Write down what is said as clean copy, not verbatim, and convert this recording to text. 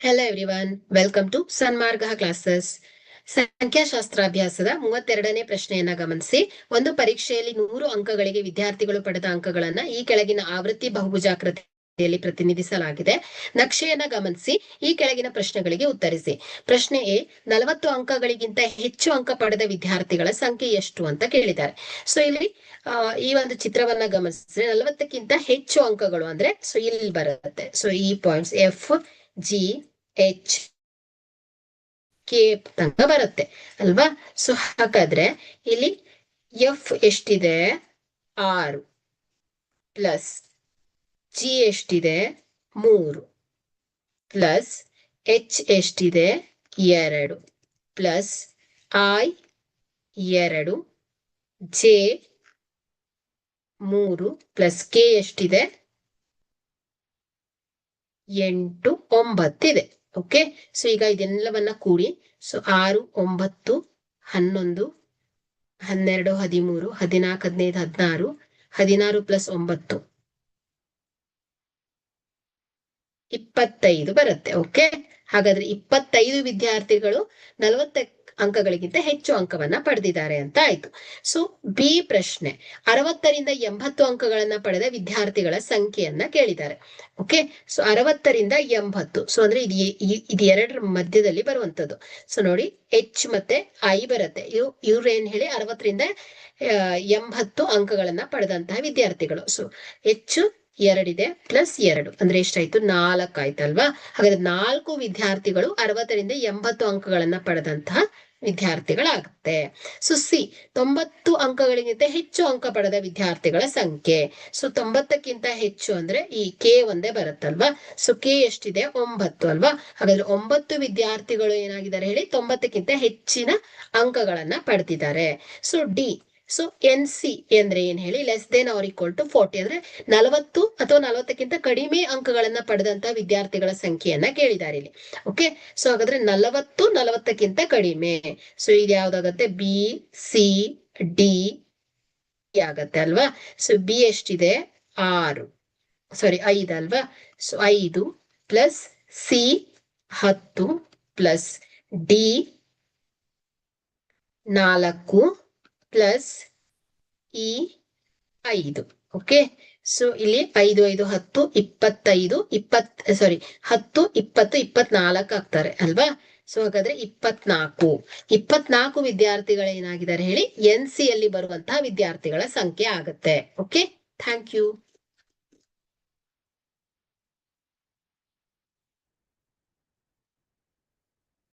Hello everyone, welcome to Sanmarga classes. ಸಂಖ್ಯಾಶಾಸ್ತ್ರಾಭ್ಯಾಸದ 32ನೇ ಪ್ರಶ್ನೆಯನ್ನ ಗಮನಿಸಿ. ಒಂದು ಪರೀಕ್ಷೆಯಲ್ಲಿ 100 ಅಂಕಗಳಿಗೆ ವಿದ್ಯಾರ್ಥಿಗಳು ಪಡೆದ ಅಂಕಗಳನ್ನ ಈ ಕೆಳಗಿನ ಆವೃತ್ತಿ ಬಹುಭುಜಾಕೃತಿಯಲ್ಲಿ ಪ್ರತಿನಿಧಿಸಲಾಗಿದೆ. ನಕ್ಷೆಯನ್ನ ಗಮನಿಸಿ ಈ ಕೆಳಗಿನ ಪ್ರಶ್ನೆಗಳಿಗೆ ಉತ್ತರಿಸಿ. ಪ್ರಶ್ನೆ ಎ, 40 ಅಂಕಗಳಿಗಿಂತ ಹೆಚ್ಚು ಅಂಕ ಪಡೆದ ವಿದ್ಯಾರ್ಥಿಗಳ ಸಂಖ್ಯೆ ಎಷ್ಟು ಅಂತ ಕೇಳಿದ್ದಾರೆ. ಸೊ ಇಲ್ಲಿ ಈ ಒಂದು ಚಿತ್ರವನ್ನ ಗಮನಿಸಿದ್ರೆ 40ಕ್ಕಿಂತ ಹೆಚ್ಚು ಅಂಕಗಳು ಅಂದ್ರೆ ಸೊ ಇಲ್ಲಿ ಬರುತ್ತೆ. ಸೊ ಈ points F, G, H, K ತನಕ ಬರುತ್ತೆ ಅಲ್ವಾ. ಸೊ ಹಾಗಾದ್ರೆ ಇಲ್ಲಿ ಎಫ್ ಎಷ್ಟಿದೆ? 6 ಪ್ಲಸ್ ಜಿ ಎಷ್ಟಿದೆ? 3 ಪ್ಲಸ್ ಎಚ್ ಎಷ್ಟಿದೆ? 2 plus I 2, J 3 plus K ಎಷ್ಟಿದೆ? 8, 9 ಇದೆ. ಓಕೆ, ಸೊ ಈಗ ಇದೆಲ್ಲವನ್ನ ಕೂಡಿ ಸೊ 6, 9, 11, 12, 13, 14, 15, 16, 16 ಪ್ಲಸ್ 9 25 ಬರುತ್ತೆ. ಓಕೆ, ಹಾಗಾದ್ರೆ 25 ವಿದ್ಯಾರ್ಥಿಗಳು 40 ಅಂಕಗಳಿಗಿಂತ ಹೆಚ್ಚು ಅಂಕವನ್ನ ಪಡೆದಿದ್ದಾರೆ ಅಂತ ಆಯ್ತು. ಸೊ ಬಿ ಪ್ರಶ್ನೆ, 60ರಿಂದ 80 ಅಂಕಗಳನ್ನ ಪಡೆದ ವಿದ್ಯಾರ್ಥಿಗಳ ಸಂಖ್ಯೆಯನ್ನ ಕೇಳಿದ್ದಾರೆ. ಓಕೆ, ಸೊ 60ರಿಂದ 80, ಸೊ ಅಂದ್ರೆ ಇದು ಎರಡರ ಮಧ್ಯದಲ್ಲಿ ಬರುವಂತದ್ದು. ಸೊ ನೋಡಿ, ಎಚ್ ಮತ್ತೆ ಐ ಬರುತ್ತೆ. ಇವ್ರು ಏನ್ ಹೇಳಿ 60ರಿಂದ 80 ಅಂಕಗಳನ್ನ ಪಡೆದಂತಹ ವಿದ್ಯಾರ್ಥಿಗಳು. ಸೊ ಎಚ್ 2 ಇದೆ ಪ್ಲಸ್ 2 ಅಂದ್ರೆ ಎಷ್ಟಾಯ್ತು? 4 ಆಯ್ತಲ್ವಾ. ಹಾಗಾದ್ರೆ 4 ವಿದ್ಯಾರ್ಥಿಗಳು 60ರಿಂದ 80 ಅಂಕಗಳನ್ನ ಪಡೆದಂತಹ ವಿದ್ಯಾರ್ಥಿಗಳಾಗುತ್ತೆ. ಸೊ ಸಿ, 90 ಅಂಕಗಳಿಗಿಂತ ಹೆಚ್ಚು ಅಂಕ ಪಡೆದ ವಿದ್ಯಾರ್ಥಿಗಳ ಸಂಖ್ಯೆ. ಸೊ 90ಕ್ಕಿಂತ ಹೆಚ್ಚು ಅಂದ್ರೆ ಈ ಕೆ ಒಂದೇ ಬರುತ್ತಲ್ವಾ. ಸೊ ಕೆ ಎಷ್ಟಿದೆ? 9 ಅಲ್ವಾ. ಹಾಗಾದ್ರೆ 9 ವಿದ್ಯಾರ್ಥಿಗಳು ಏನಾಗಿದ್ದಾರೆ ಹೇಳಿ? 90ಕ್ಕಿಂತ ಹೆಚ್ಚಿನ ಅಂಕಗಳನ್ನ ಪಡೆದಿದ್ದಾರೆ. So D, so N C ಅಂದ್ರೆ ಏನ್ ಹೇಳಿ? Less than or equal to 40 ಅಂದ್ರೆ 40 ಅಥವಾ 40ಕ್ಕಿಂತ ಕಡಿಮೆ ಅಂಕಗಳನ್ನ ಪಡೆದಂತಹ ವಿದ್ಯಾರ್ಥಿಗಳ ಸಂಖ್ಯೆಯನ್ನ ಕೇಳಿದ್ದಾರೆ ಇಲ್ಲಿ. ಓಕೆ, ಸೊ ಹಾಗಾದ್ರೆ 40, 40ಕ್ಕಿಂತ ಕಡಿಮೆ. ಸೊ ಇದು ಯಾವ್ದಾಗತ್ತೆ? ಬಿ, ಸಿ, ಡಿ ಆಗತ್ತೆ ಅಲ್ವಾ. ಸೊ ಬಿ ಎಷ್ಟಿದೆ? 6, ಸಾರಿ 5 ಅಲ್ವಾ. So 5 plus C 10 plus D 4 plus ಈ 5. ಓಕೆ, ಸೊ ಇಲ್ಲಿ 5, 5, 10, 25, 10, 20, 24 ಆಗ್ತಾರೆ ಅಲ್ವಾ. ಸೊ ಹಾಗಾದ್ರೆ 24 ವಿದ್ಯಾರ್ಥಿಗಳು ಏನಾಗಿದ್ದಾರೆ ಹೇಳಿ? ಎನ್ ಸಿ ಅಲ್ಲಿ ಬರುವಂತಹ ವಿದ್ಯಾರ್ಥಿಗಳ ಸಂಖ್ಯೆ ಆಗತ್ತೆ. Okay, thank you.